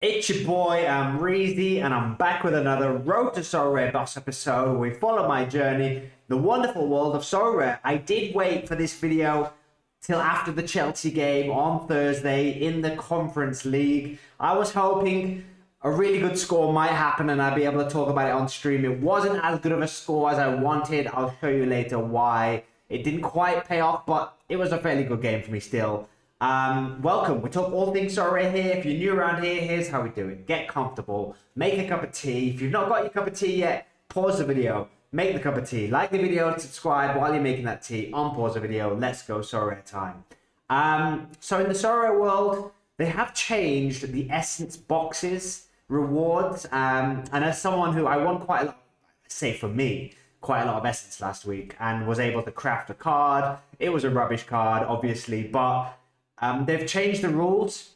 It's your boy, Amreezy, and I'm back with another Road to Sorare Boss episode where we follow my journey, the wonderful world of Sorare. I did wait for this video till after the Chelsea game on Thursday in the Conference League. I was hoping a really good score might happen and I'd be able to talk about it on stream. It wasn't as good of a score as I wanted. I'll show you later why. It didn't quite pay off, but it was a fairly good game for me still. Welcome. We talk all things Sorare here. If you're new around here, here's how we do it. Get comfortable, make a cup of tea. If you've not got your cup of tea yet, pause the video, make the cup of tea, like the video, subscribe while you're making that tea, unpause the video. Let's go Sorare time. So in the Sorare world, they have changed the essence boxes rewards, and as someone who I won quite a lot, say for me, quite a lot of essence last week and was able to craft a card. It was a rubbish card, obviously, but they've changed the rules,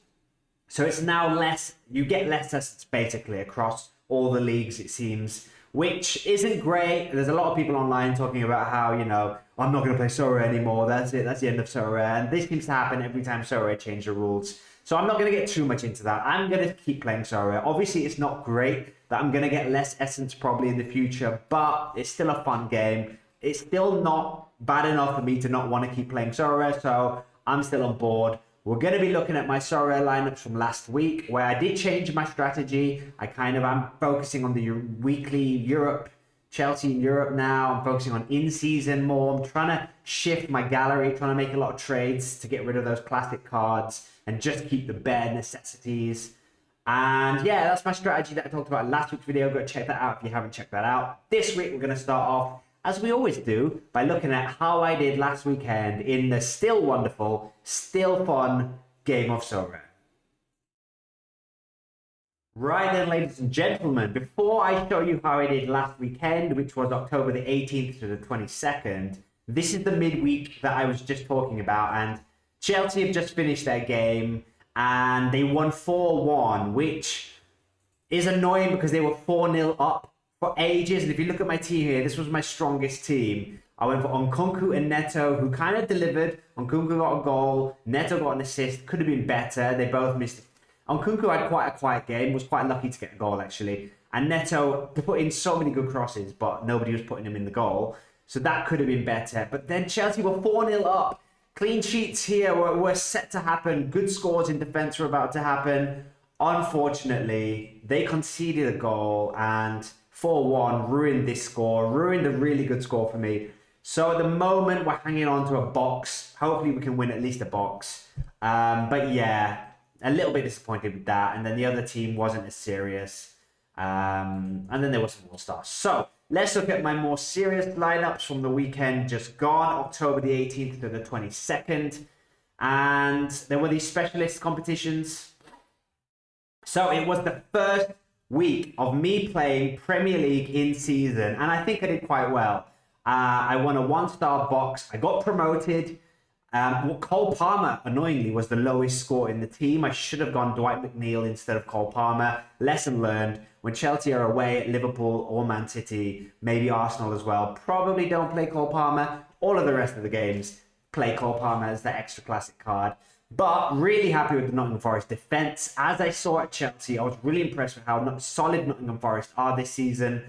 so it's now less. You get less essence basically across all the leagues, it seems, which isn't great. There's a lot of people online talking about how, you know, I'm not going to play Sorare anymore. That's it. That's the end of Sorare. And this seems to happen every time Sorare change the rules. So I'm not going to get too much into that. I'm going to keep playing Sorare. Obviously, it's not great that I'm going to get less essence probably in the future, but it's still a fun game. It's still not bad enough for me to not want to keep playing Sorare, so I'm still on board. We're going to be looking at my Sorare lineups from last week, where I did change my strategy. I kind of am focusing on the weekly Europe, Chelsea in Europe now. I'm focusing on in-season more. I'm trying to shift my gallery, trying to make a lot of trades to get rid of those classic cards and just keep the bare necessities. And yeah, that's my strategy that I talked about in last week's video. Go check that out if you haven't checked that out. This week, we're going to start off, as we always do, by looking at how I did last weekend in the still wonderful, still fun game of Sorare. Right then, ladies and gentlemen, before I show you how I did last weekend, which was October the 18th to the 22nd, this is the midweek that I was just talking about, and Chelsea have just finished their game, and they won 4-1, which is annoying because they were 4-0 up for ages. And if you look at my team here, this was my strongest team. I went for Nkunku and Neto, who kind of delivered. Nkunku got a goal, Neto got an assist. Could have been better. They both missed it. Nkunku had quite a quiet game, was quite lucky to get a goal actually. And Neto put in so many good crosses, but nobody was putting him in the goal. So that could have been better. But then Chelsea were 4-0 up. Clean sheets here were set to happen. Good scores in defence were about to happen. Unfortunately, they conceded a goal and 4-1 ruined this score, ruined a really good score for me. So at the moment, we're hanging on to a box. Hopefully we can win at least a box. But yeah, a little bit disappointed with that. And then the other team wasn't as serious. And then there was some more stars. So let's look at my more serious lineups from the weekend just gone, October the 18th to the 22nd. And there were these specialist competitions. So it was the first week of me playing Premier League in season, and I think I did quite well. I won a 1-star box. I got promoted. Cole Palmer, annoyingly, was the lowest score in the team. I should have gone Dwight McNeil instead of Cole Palmer. Lesson learned. When Chelsea are away at Liverpool or Man City, maybe Arsenal as well, probably don't play Cole Palmer. All of the rest of the games, play Cole Palmer as the extra classic card. But really happy with the Nottingham Forest defence. As I saw at Chelsea, I was really impressed with how solid Nottingham Forest are this season.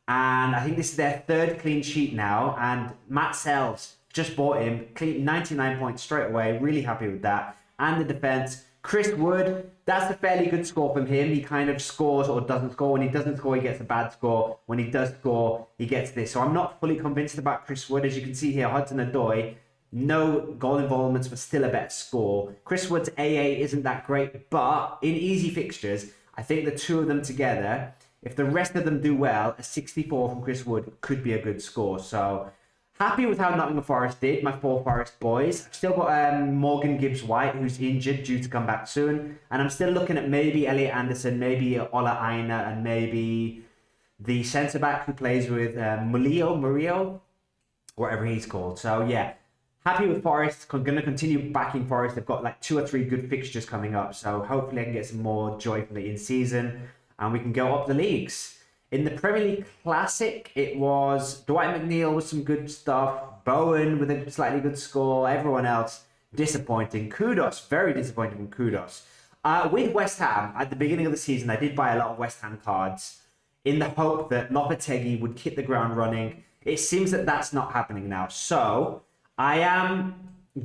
And I think this is their third clean sheet now. And Matt Sells just bought him, clean 99 points straight away. Really happy with that. And the defence. Chris Wood, that's a fairly good score from him. He kind of scores or doesn't score. When he doesn't score, he gets a bad score. When he does score, he gets this. So I'm not fully convinced about Chris Wood. As you can see here, Hudson-Odoi, no goal involvements, but still a better score. Chris Wood's AA isn't that great, but in easy fixtures, I think the two of them together, if the rest of them do well, a 64 from Chris Wood could be a good score. So happy with how Nottingham Forest did, my 4 Forest boys. I've still got Morgan Gibbs-White, who's injured, due to come back soon. And I'm still looking at maybe Elliot Anderson, maybe Ola Aina, and maybe the centre-back who plays with Murillo, whatever he's called. So yeah, happy with Forest. I'm going to continue backing Forest. They've got like 2 or 3 good fixtures coming up. So hopefully I can get some more joy from the in-season and we can go up the leagues. In the Premier League Classic, it was Dwight McNeil with some good stuff. Bowen with a slightly good score. Everyone else, disappointing. Kudos, very disappointing from Kudos. With West Ham, at the beginning of the season, I did buy a lot of West Ham cards in the hope that Lopetegui would hit the ground running. It seems that that's not happening now. So I am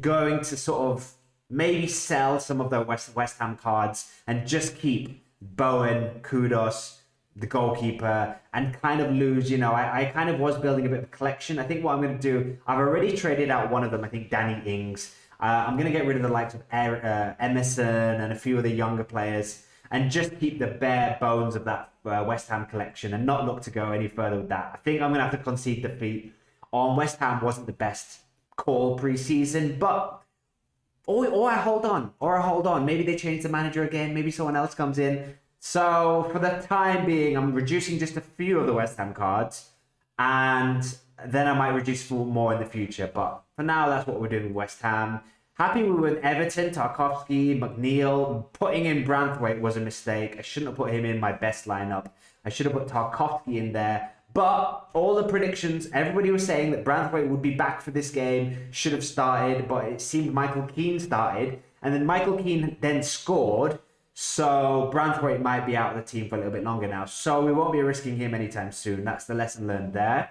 going to sort of maybe sell some of the West Ham cards and just keep Bowen, Kudos, the goalkeeper, and kind of lose, I kind of was building a bit of a collection. I think what I'm going to do, I've already traded out one of them, I think Danny Ings. I'm going to get rid of the likes of Emerson and a few of the younger players and just keep the bare bones of that West Ham collection and not look to go any further with that. I think I'm going to have to concede defeat on West Ham. Wasn't the best call pre-season, but or I hold on. Maybe they change the manager again. Maybe someone else comes in. So for the time being, I'm reducing just a few of the West Ham cards, and then I might reduce more in the future. But for now, that's what we're doing with West Ham. Happy with Everton, Tarkowski, McNeil. Putting in Branthwaite was a mistake. I shouldn't have put him in my best lineup. I should have put Tarkowski in there. But all the predictions, everybody was saying that Branthwaite would be back for this game, should have started, but it seemed Michael Keane started. And then Michael Keane then scored. So Branthwaite might be out of the team for a little bit longer now. So we won't be risking him anytime soon. That's the lesson learned there.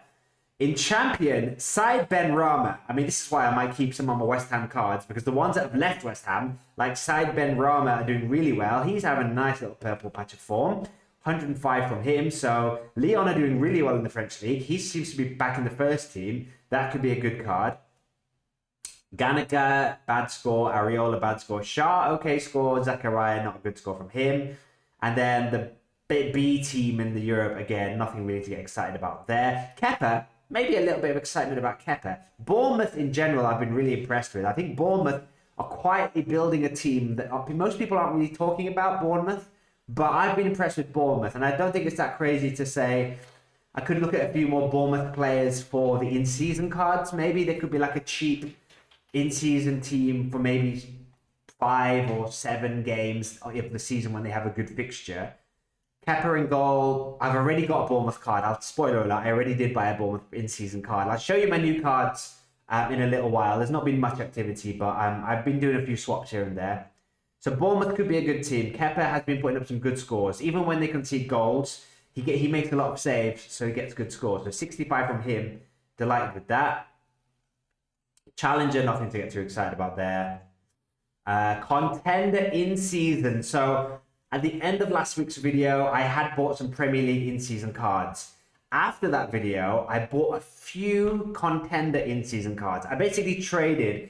In Champion, Said Ben Rama. I mean, this is why I might keep some on my West Ham cards, because the ones that have left West Ham, like Said Ben Rama, are doing really well. He's having a nice little purple patch of form. 105 from him. So Lyon are doing really well in the French league. He seems to be back in the first team. That could be a good card. Ganica, bad score. Areola, bad score. Shah, okay score. Zakaria, not a good score from him. And then the B team in the Europe, again, nothing really to get excited about there. Kepa, maybe a little bit of excitement about Kepa. Bournemouth in general, I've been really impressed with. I think Bournemouth are quietly building a team that most people aren't really talking about, Bournemouth. But I've been impressed with Bournemouth, and I don't think it's that crazy to say I could look at a few more Bournemouth players for the in-season cards. Maybe there could be like a cheap in-season team for maybe 5 or 7 games of the season when they have a good fixture. Kepa in goal. I've already got a Bournemouth card. I'll spoiler alert, I already did buy a Bournemouth in-season card. I'll show you my new cards in a little while. There's not been much activity, but I've been doing a few swaps here and there. So Bournemouth could be a good team. Kepa has been putting up some good scores. Even when they concede goals, he makes a lot of saves, so he gets good scores. So 65 from him. Delighted with that. Challenger, nothing to get too excited about there. Contender in season. So at the end of last week's video, I had bought some Premier League in-season cards. After that video, I bought a few Contender in-season cards. I basically traded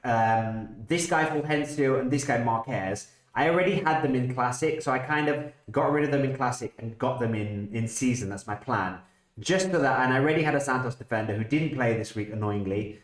this guy Fulgencio and this guy Marquez. I already had them in Classic, so I kind of got rid of them in Classic and got them in season. That's my plan. Just for that, and I already had a Santos defender who didn't play this week, annoyingly.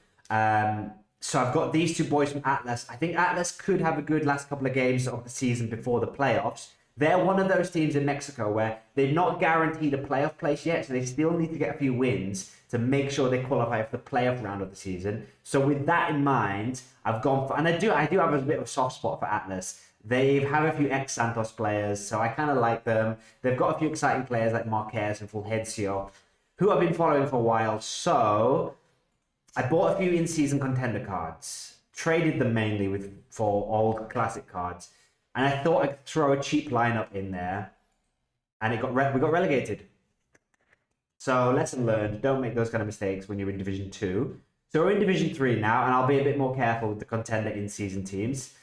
So I've got these two boys from Atlas. I think Atlas could have a good last couple of games of the season before the playoffs. They're one of those teams in Mexico where they've not guaranteed a playoff place yet, so they still need to get a few wins to make sure they qualify for the playoff round of the season. So with that in mind, I've gone for, and I do have a bit of a soft spot for Atlas. They have a few ex-Santos players, so I kind of like them. They've got a few exciting players like Marquez and Fulgencio, who I've been following for a while. So I bought a few in-season Contender cards, traded them mainly for old Classic cards, and I thought I'd throw a cheap lineup in there, and we got relegated. So lesson learned, don't make those kind of mistakes when you're in Division 2. So we're in Division 3 now, and I'll be a bit more careful with the Contender in-season teams.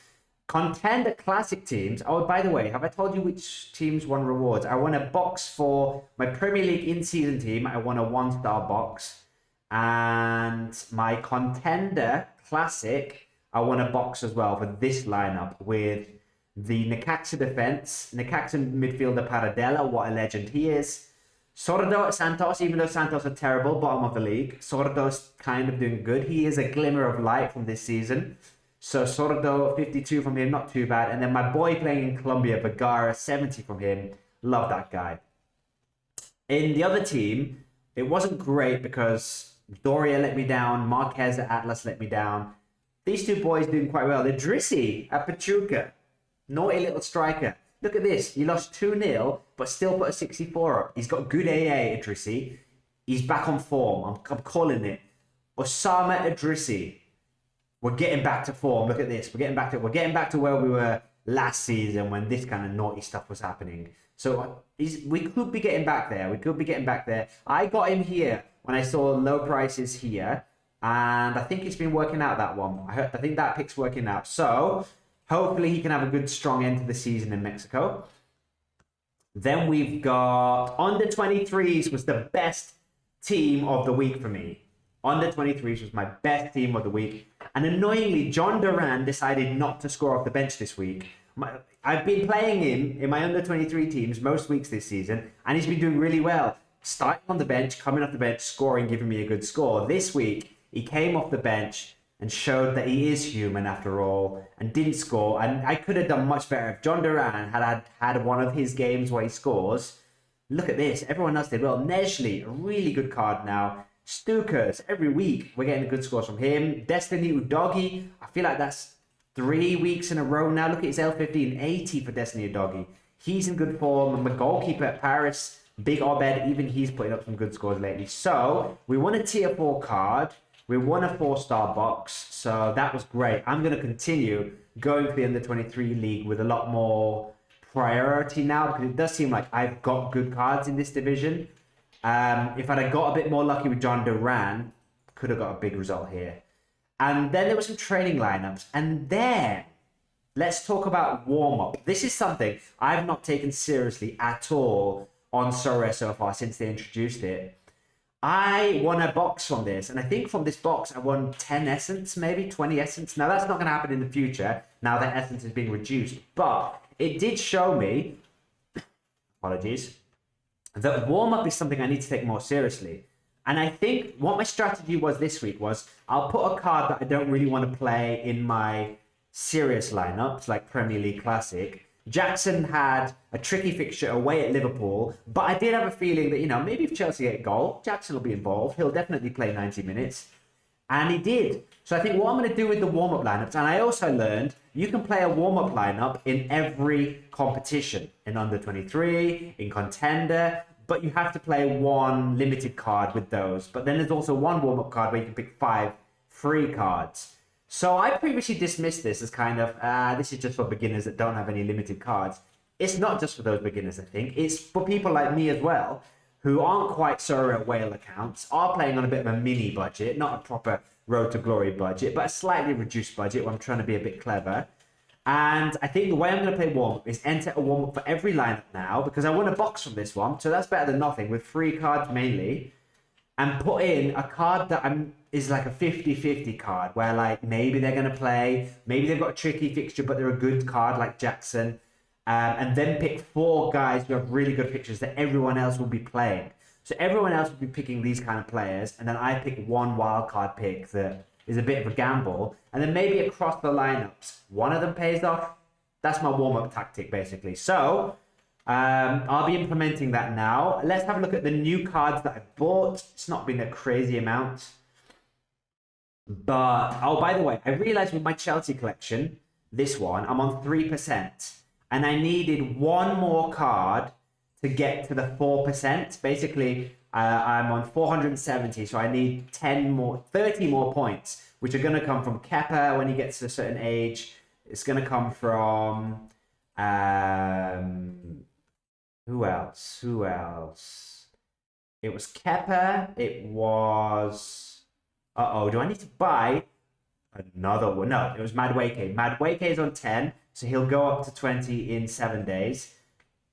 Contender Classic teams. Oh, by the way, have I told you which teams won rewards? I won a box for my Premier League in-season team. I won a 1-star box. And my Contender Classic, I won a box as well for this lineup with the Necaxa defense, Necaxa midfielder Paradela, what a legend he is. Sordo at Santos, even though Santos are terrible, bottom of the league, Sordo's kind of doing good. He is a glimmer of light from this season. So Sordo, 52 from him, not too bad. And then my boy playing in Colombia, Vergara, 70 from him. Love that guy. In the other team, it wasn't great because Doria let me down, Marquez at Atlas let me down. These two boys doing quite well. Idrissi at Pachuca. Naughty little striker. Look at this. He lost 2-0, but still put a 64 up. He's got good AA, Idrissi. He's back on form. I'm calling it. Osama Idrissi. We're getting back to form. Look at this. We're getting back to where we were last season when this kind of naughty stuff was happening. So we could be getting back there. We could be getting back there. I got him here when I saw low prices here, and I think it's been working out, that one. I think that pick's working out. So hopefully he can have a good, strong end to the season in Mexico. Then we've got under 23s was the best team of the week for me. Under 23s was my best team of the week. And annoyingly, John Duran decided not to score off the bench this week. I've been playing him in my under 23 teams most weeks this season, and he's been doing really well. Starting on the bench, coming off the bench, scoring, giving me a good score. This week, he came off the bench and showed that he is human after all, and didn't score. And I could have done much better if John Duran had one of his games where he scores. Look at this. Everyone else did well. Nejli, a really good card now. Stukers, every week we're getting good scores from him. Destiny Udogi, I feel like that's 3 weeks in a row now. Look at his L15, 80 for Destiny Udogi. He's in good form. And the goalkeeper at Paris, Big Obed, even he's putting up some good scores lately. So we won a tier 4 card. We won a 4-star box. So that was great. I'm going to continue going for the under 23 league with a lot more priority now, because it does seem like I've got good cards in this division. If I'd have got a bit more lucky with John Duran, could have got a big result here. And then there were some training lineups. And then let's talk about warm-up. This is something I've not taken seriously at all on Sorare so far since they introduced it. I won a box from this, and I think from this box I won 10 essence, maybe 20 essence. Now that's not going to happen in the future, now that essence is being reduced. But it did show me, apologies, that warm-up is something I need to take more seriously. And I think what my strategy was this week was I'll put a card that I don't really want to play in my serious lineups, like Premier League Classic. Jackson had a tricky fixture away at Liverpool, but I did have a feeling that, maybe if Chelsea get a goal, Jackson will be involved. He'll definitely play 90 minutes. And he did. So I think what I'm going to do with the warm-up lineups, and I also learned you can play a warm-up lineup in every competition, in under 23, in Contender, but you have to play one limited card with those. But then there's also one warm-up card where you can pick 5 free cards. So I previously dismissed this as kind of, this is just for beginners that don't have any limited cards. It's not just for those beginners, I think. It's for people like me as well, who aren't quite Sorare Whale accounts, are playing on a bit of a mini budget, not a proper Road to Glory budget, but a slightly reduced budget where I'm trying to be a bit clever. And I think the way I'm going to play warm-up is enter a warm-up for every lineup now, because I won a box from this one, so that's better than nothing, with 3 cards mainly, and put in a card that is like a 50-50 card, where like maybe they're going to play, maybe they've got a tricky fixture, but they're a good card like Jackson, and then pick 4 guys who have really good fixtures that everyone else will be playing. So everyone else will be picking these kind of players, and then I pick one wildcard pick that is a bit of a gamble, and then maybe across the lineups, one of them pays off. That's my warm-up tactic, basically. So I'll be implementing that now. Let's have a look at the new cards that I bought. It's not been a crazy amount. But, oh, by the way, I realized with my Chelsea collection, this one, I'm on 3%. And I needed one more card to get to the 4%. Basically, I'm on 470, so I need 30 more points, which are going to come from Kepa when he gets to a certain age. It's going to come from... Who else? It was Kepa. It was... do I need to buy another one? No, it was Madueke. Madueke is on 10, so he'll go up to 20 in 7 days.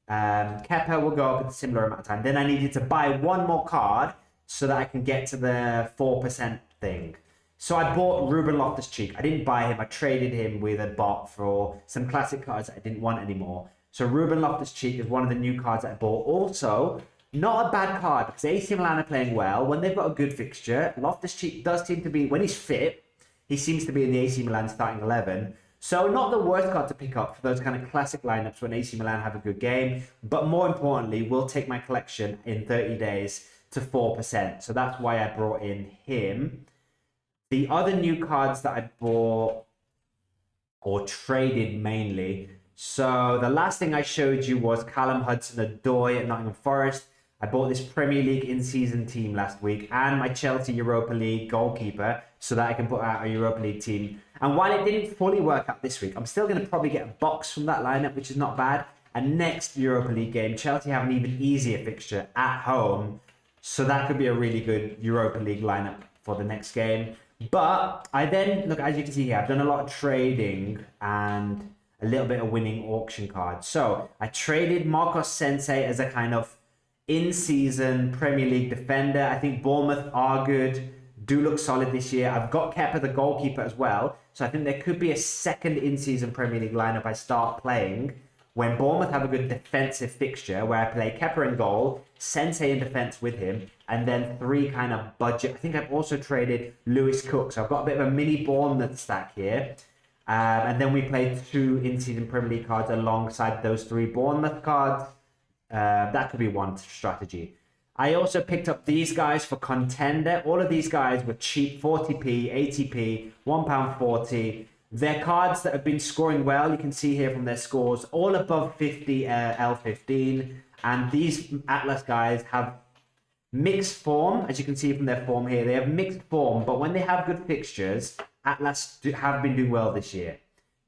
Kepa will go up in a similar amount of time. Then I needed to buy one more card so that I can get to the 4% thing. So I bought Ruben Loftus-Cheek. I didn't buy him. I traded him with a bot for some classic cards that I didn't want anymore. So Ruben Loftus-Cheek is one of the new cards that I bought. Also, not a bad card because AC Milan are playing well. When they've got a good fixture, Loftus-Cheek does seem to be, when he's fit, he seems to be in the AC Milan starting 11. So not the worst card to pick up for those kind of classic lineups when AC Milan have a good game. But more importantly, will take my collection in 30 days to 4%. So that's why I brought in him. The other new cards that I bought or traded mainly. So the last thing I showed you was Callum Hudson-Odoi at Nottingham Forest. I bought this Premier League in-season team last week and my Chelsea Europa League goalkeeper so that I can put out a Europa League team. And while it didn't fully work out this week, I'm still going to probably get a box from that lineup, which is not bad. And next Europa League game, Chelsea have an even easier fixture at home. So that could be a really good Europa League lineup for the next game. But I then, look, as you can see here, I've done a lot of trading and a little bit of winning auction cards. So I traded Marcos Sensei as a kind of in-season Premier League defender. I think Bournemouth are good, do look solid this year. I've got Kepa, the goalkeeper, as well. So I think there could be a second in-season Premier League lineup I start playing when Bournemouth have a good defensive fixture where I play Kepa in goal, Sensei in defense with him, and then 3 kind of budget. I think I've also traded Lewis Cook. So I've got a bit of a mini Bournemouth stack here. And then we played 2 in-season Premier League cards alongside those 3 Bournemouth cards. That could be one strategy. I also picked up these guys for Contender. All of these guys were cheap, 40p, 80p, £1.40. They're cards that have been scoring well. You can see here from their scores, all above 50 L15. And these Atlas guys have mixed form. As you can see from their form here, they have mixed form. But when they have good fixtures, Atlas have been doing well this year.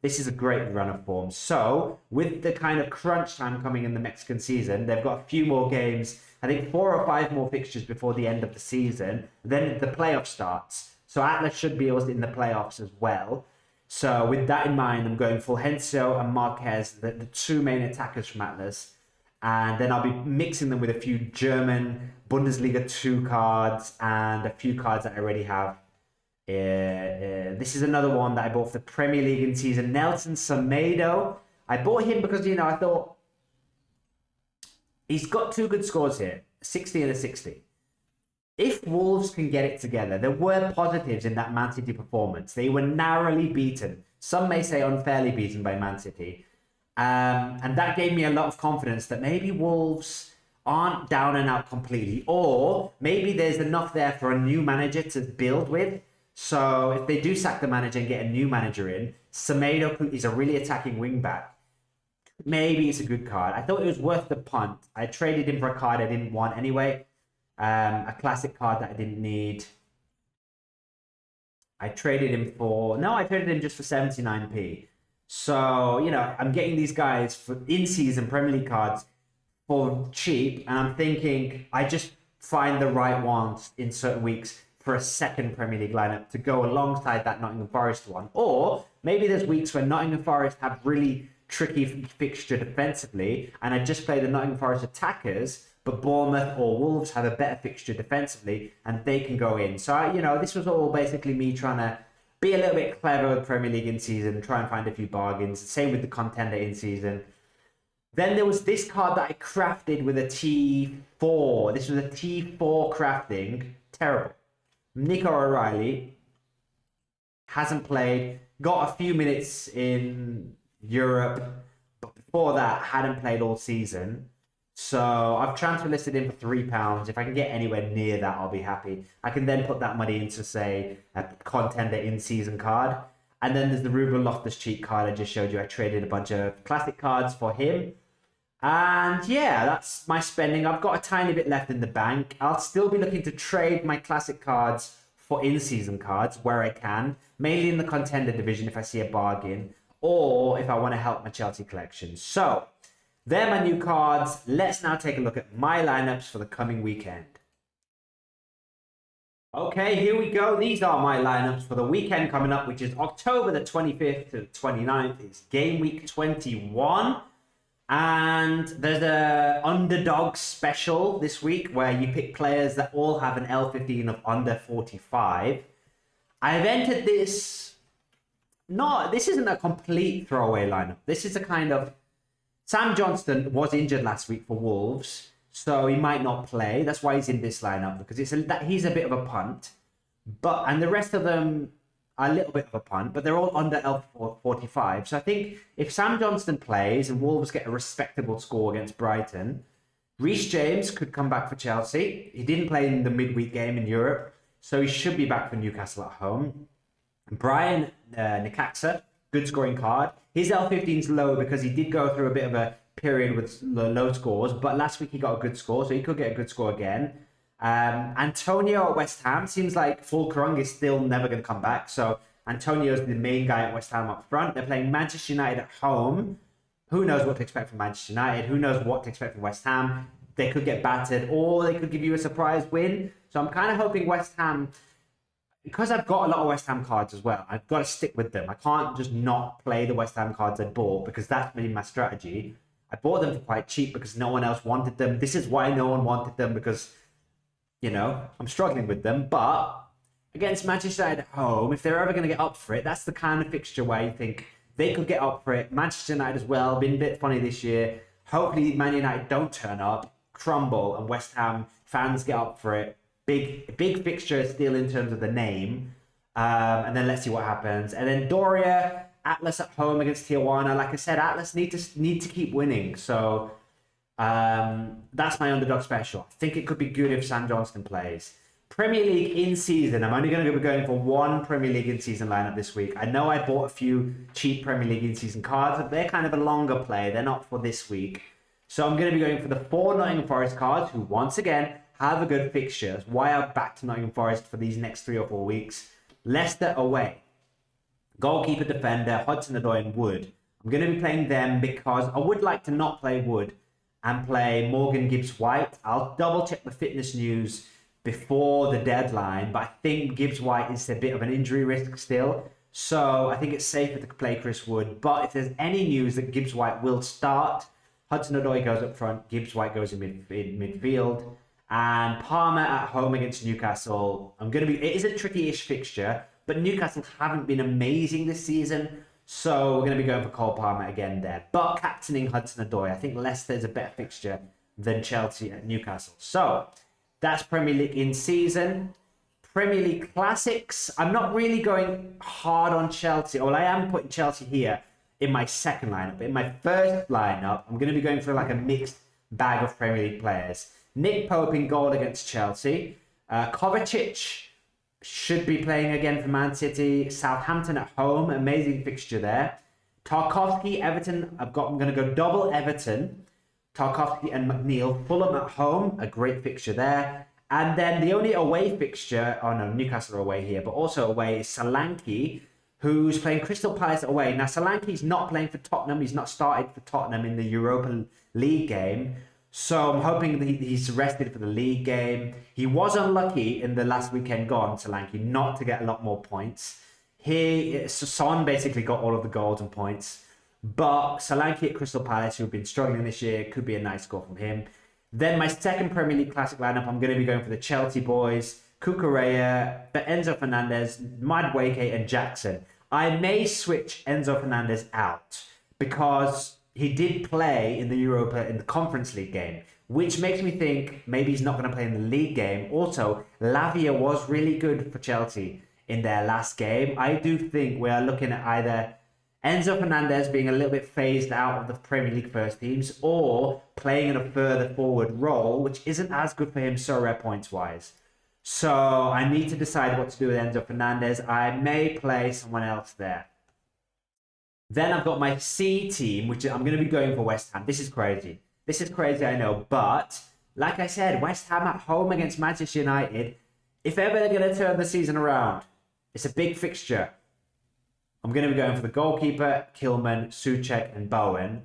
This is a great run of form. So with the kind of crunch time coming in the Mexican season, they've got a few more games, I think 4 or 5 more fixtures before the end of the season. Then the playoff starts. So Atlas should be in the playoffs as well. So with that in mind, I'm going Fulgencio and Marquez, the 2 main attackers from Atlas. And then I'll be mixing them with a few German Bundesliga 2 cards and a few cards that I already have. This is another one that I bought for the Premier League in season. Nelson Semedo. I bought him because, I thought he's got 2 good scores here, 60 and a 60. If Wolves can get it together, there were positives in that Man City performance. They were narrowly beaten. Some may say unfairly beaten by Man City. And that gave me a lot of confidence that maybe Wolves aren't down and out completely. Or maybe there's enough there for a new manager to build with. So if they do sack the manager and get a new manager in, Semedo is a really attacking wingback. Maybe it's a good card. I thought it was worth the punt. I traded him for a card I didn't want anyway. A classic card that I didn't need. I traded him just for 79p. So, I'm getting these guys for in-season Premier League cards for cheap. And I'm thinking I just find the right ones in certain weeks for a second Premier League lineup to go alongside that Nottingham Forest one. Or maybe there's weeks where Nottingham Forest have really tricky fixture defensively and I just play the Nottingham Forest attackers, but Bournemouth or Wolves have a better fixture defensively and they can go in. So, this was all basically me trying to be a little bit clever with Premier League in season, try and find a few bargains. Same with the Contender in season. Then there was this card that I crafted with a T4. This was a T4 crafting. Terrible. Nico O'Reilly hasn't played, got a few minutes in Europe, but before that hadn't played all season. So I've transfer listed him for £3. If I can get anywhere near that, I'll be happy. I can then put that money into, say, a Contender in-season card. And then there's the Ruben Loftus-Cheek card I just showed you. I traded a bunch of classic cards for him. And yeah, that's my spending. I've got a tiny bit left in the bank. I'll still be looking to trade my classic cards for in-season cards where I can. Mainly in the Contender division if I see a bargain. Or if I want to help my Chelsea collection. So they're my new cards. Let's now take a look at my lineups for the coming weekend. Okay, here we go. These are my lineups for the weekend coming up, which is October the 25th to the 29th. It's game week 21. And there's a underdog special this week where you pick players that all have an L15 of under 45. I've entered this. No, this isn't a complete throwaway lineup. This is a kind of. Sam Johnston was injured last week for Wolves, so he might not play. That's why he's in this lineup, because he's a bit of a punt. And the rest of them are a little bit of a punt, but they're all under L45. So I think if Sam Johnston plays and Wolves get a respectable score against Brighton, Reece James could come back for Chelsea. He didn't play in the midweek game in Europe, so he should be back for Newcastle at home. Brian Nikaxa, good scoring card. His L15's low because he did go through a bit of a period with low scores, but last week he got a good score, so he could get a good score again. Antonio at West Ham, seems like Fulkrung is still never going to come back, so Antonio's the main guy at West Ham up front. They're playing Manchester United at home. Who knows what to expect from Manchester United? Who knows what to expect from West Ham? They could get battered, or they could give you a surprise win. So I'm kind of hoping West Ham, because I've got a lot of West Ham cards as well, I've got to stick with them. I can't just not play the West Ham cards I bought, because that's been my strategy. I bought them for quite cheap because no one else wanted them. This is why no one wanted them, because, you know, I'm struggling with them. But against Manchester United at home, if they're ever going to get up for it, that's the kind of fixture where you think they could get up for it. Manchester United as well, been a bit funny this year. Hopefully Man United don't turn up, crumble, and West Ham fans get up for it. Big fixture still in terms of the name. And then let's see what happens. And then Doria, Atlas at home against Tijuana. Like I said, Atlas need to keep winning. So that's my underdog special. I think it could be good if Sam Johnston plays. Premier League in season. I'm only going to be going for one Premier League in season lineup this week. I know I bought a few cheap Premier League in season cards, but they're kind of a longer play. They're not for this week. So I'm going to be going for the 4 Nottingham Forest cards, who once again have a good fixture. That's why I'm back to Nottingham Forest for these next 3 or 4 weeks. Leicester away. Goalkeeper, defender, Hudson-Odoi and Wood. I'm going to be playing them because I would like to not play Wood and play Morgan Gibbs-White. I'll double check the fitness news before the deadline, but I think Gibbs-White is a bit of an injury risk still. So I think it's safer to play Chris Wood. But if there's any news that Gibbs-White will start, Hudson-Odoi goes up front, Gibbs-White goes in midfield. And Palmer at home against Newcastle. It is a tricky-ish fixture, but Newcastle haven't been amazing this season. So we're going to be going for Cole Palmer again there. But captaining Hudson-Odoi, I think Leicester is a better fixture than Chelsea at Newcastle. So that's Premier League in season. Premier League classics. I'm not really going hard on Chelsea. Well, I am putting Chelsea here in my second lineup. But in my first lineup, I'm going to be going for like a mixed bag of Premier League players. Nick Pope in goal against Chelsea. Kovacic should be playing again for Man City. Southampton at home. Amazing fixture there. Tarkowski, Everton. I'm going to go double Everton. Tarkowski and McNeil. Fulham at home. A great fixture there. And then the only away fixture, oh no, Newcastle are away here, but also away is Solanke, who's playing Crystal Palace away. Now, Solanke's not playing for Tottenham. He's not started for Tottenham in the Europa League game. So I'm hoping that he's rested for the league game. He was unlucky in the last weekend gone, Solanke, not to get a lot more points. Son basically got all of the goals and points. But Solanke at Crystal Palace, who've been struggling this year, could be a nice score from him. Then my second Premier League Classic lineup, I'm going to be going for the Chelsea boys, Cucurella, Enzo Fernandez, Madueke and Jackson. I may switch Enzo Fernandez out because he did play in the Europa in the Conference League game, which makes me think maybe he's not going to play in the league game. Also, Lavia was really good for Chelsea in their last game. I do think we are looking at either Enzo Fernandez being a little bit phased out of the Premier League first teams or playing in a further forward role, which isn't as good for him Sorare points-wise. So I need to decide what to do with Enzo Fernandez. I may play someone else there. Then I've got my C team, which I'm going to be going for West Ham. This is crazy. This is crazy, I know. But, like I said, West Ham at home against Manchester United, if ever they're going to turn the season around, it's a big fixture. I'm going to be going for the goalkeeper, Kilman, Souček, and Bowen.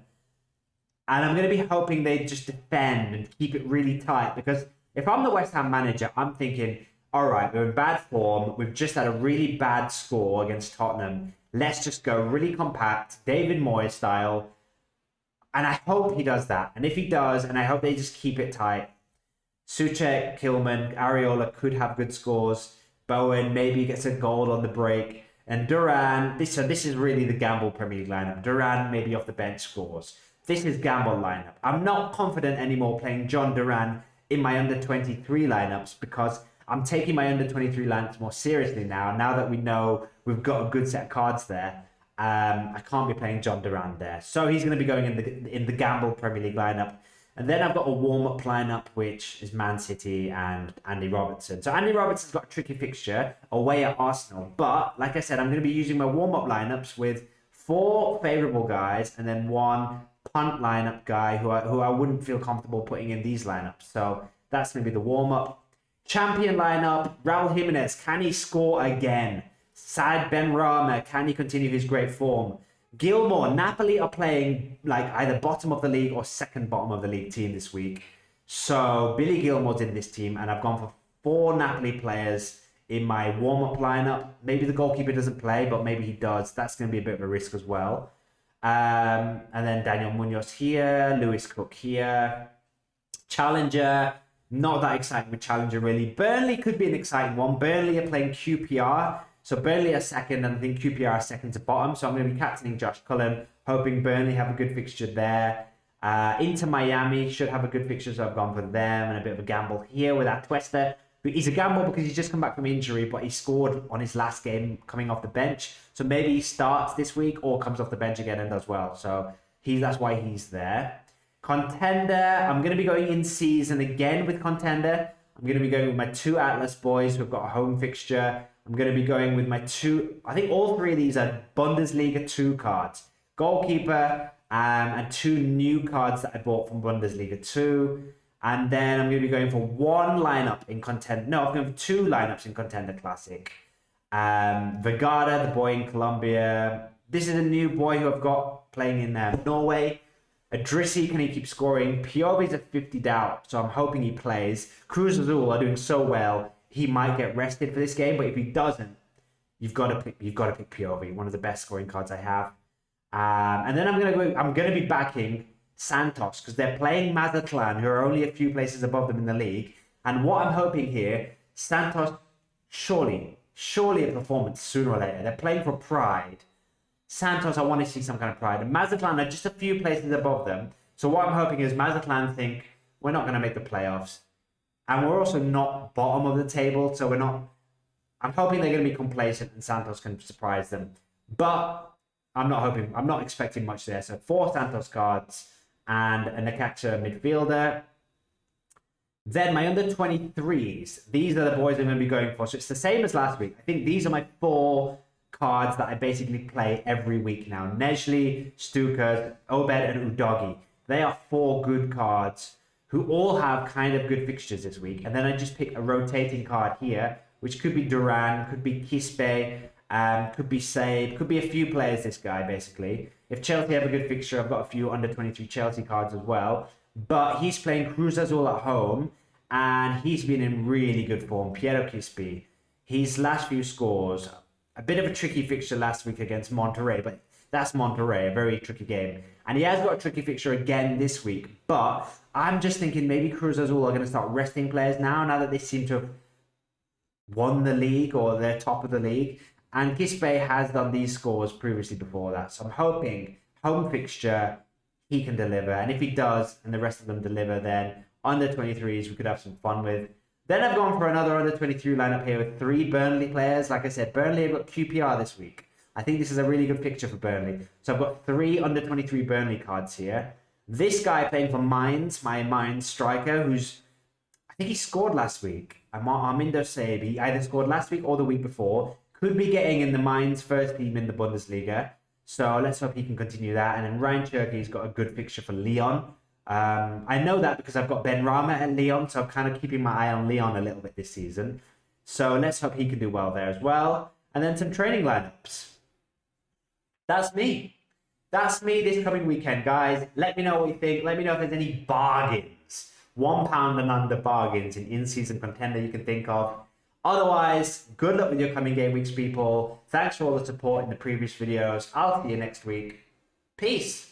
And I'm going to be hoping they just defend and keep it really tight. Because if I'm the West Ham manager, I'm thinking, all right, we're in bad form. We've just had a really bad score against Tottenham. Let's just go really compact, David Moyes style. And I hope he does that. And if he does, and I hope they just keep it tight. Souček, Kilman, Areola could have good scores. Bowen maybe gets a goal on the break. And Duran, this is really the gamble Premier League lineup. Duran maybe off the bench scores. This is gamble lineup. I'm not confident anymore playing John Duran in my under-23 lineups because I'm taking my under-23 lineups more seriously now that we know we've got a good set of cards there. I can't be playing John Duran there. So he's going to be going in the gamble Premier League lineup. And then I've got a warm-up lineup, which is Man City and Andy Robertson. So Andy Robertson's got a tricky fixture away at Arsenal. But, like I said, I'm going to be using my warm-up lineups with 4 favourable guys and then 1 punt lineup guy who I wouldn't feel comfortable putting in these lineups. So that's going to be the warm-up. Champion lineup, Raul Jimenez. Can he score again? Sad Ben Rama, can he continue his great form? Gilmore, Napoli are playing like either bottom of the league or second bottom of the league team this week. So Billy Gilmore's in this team, and I've gone for 4 Napoli players in my warm-up lineup. Maybe the goalkeeper doesn't play, but maybe he does. That's going to be a bit of a risk as well. And then Daniel Munoz here, Lewis Cook here. Challenger, not that exciting with Challenger really. Burnley could be an exciting one. Burnley are playing QPR. So Burnley are second, and I think QPR are second to bottom. So I'm going to be captaining Josh Cullen, hoping Burnley have a good fixture there. Inter Miami should have a good fixture, so I've gone for them, and a bit of a gamble here with Atuesta. But he's a gamble because he's just come back from injury, but he scored on his last game coming off the bench. So maybe he starts this week or comes off the bench again and does well. So that's why he's there. Contender, I'm going to be going in season again with Contender. I'm going to be going with my 2 Atlas boys who've got a home fixture. I'm going to be going with my 2, I think all 3 of these are Bundesliga 2 cards. Goalkeeper and 2 new cards that I bought from Bundesliga 2. And then I'm going to be going for 1 lineup in Contender. No, I'm going for 2 lineups in Contender Classic. Vergara, the boy in Colombia. This is a new boy who I've got playing in Norway. Adrissi, can he keep scoring? Piovi's a 50 doubt, so I'm hoping he plays. Cruz Azul are doing so well, he might get rested for this game, but if he doesn't, you've got to pick Piovi, one of the best scoring cards I have. And then I'm gonna be backing Santos because they're playing Mazatlan, who are only a few places above them in the league. And what I'm hoping here, Santos, surely a performance sooner or later. They're playing for pride. Santos, I want to see some kind of pride. And Mazatlan are just a few places above them. So what I'm hoping is Mazatlan think, we're not going to make the playoffs. And we're also not bottom of the table, so we're not... I'm hoping they're going to be complacent and Santos can surprise them. But I'm not expecting much there. So 4 Santos cards and a Necaxa midfielder. Then my under 23s. These are the boys I'm going to be going for. So it's the same as last week. I think these are my 4 cards that I basically play every week now. Nejli, Stuka, Obed, and Udogi. They are 4 good cards who all have kind of good fixtures this week. And then I just pick a rotating card here, which could be Duran, could be Kispe, could be Sabe, could be a few players, this guy, basically. If Chelsea have a good fixture, I've got a few under 23 Chelsea cards as well. But he's playing Cruz Azul at home, and he's been in really good form. Piero Kispe, his last few scores, a bit of a tricky fixture last week against Monterrey, but that's Monterrey, a very tricky game. And he has got a tricky fixture again this week. But I'm just thinking maybe Cruz Azul are going to start resting players now that they seem to have won the league or they're top of the league. And Kispe has done these scores previously before that. So I'm hoping home fixture, he can deliver. And if he does and the rest of them deliver, then under 23s we could have some fun with. Then I've gone for another under 23 lineup here with 3 Burnley players. Like I said, Burnley have got QPR this week. I think this is a really good picture for Burnley. So I've got 3 under 23 Burnley cards here. This guy playing for Mainz, my Mainz striker, I think he scored last week. Armindo Sabe, he either scored last week or the week before. Could be getting in the Mainz first team in the Bundesliga. So let's hope he can continue that. And then Ryan Cherky's got a good fixture for Lyon. I know that because I've got Ben Rama at Lyon, so I'm kind of keeping my eye on Lyon a little bit this season. So let's hope he can do well there as well. And then some training lineups. That's me. That's me this coming weekend, guys. Let me know what you think. Let me know if there's any bargains. £1 and under bargains in in-season Contender you can think of. Otherwise, good luck with your coming game weeks, people. Thanks for all the support in the previous videos. I'll see you next week. Peace.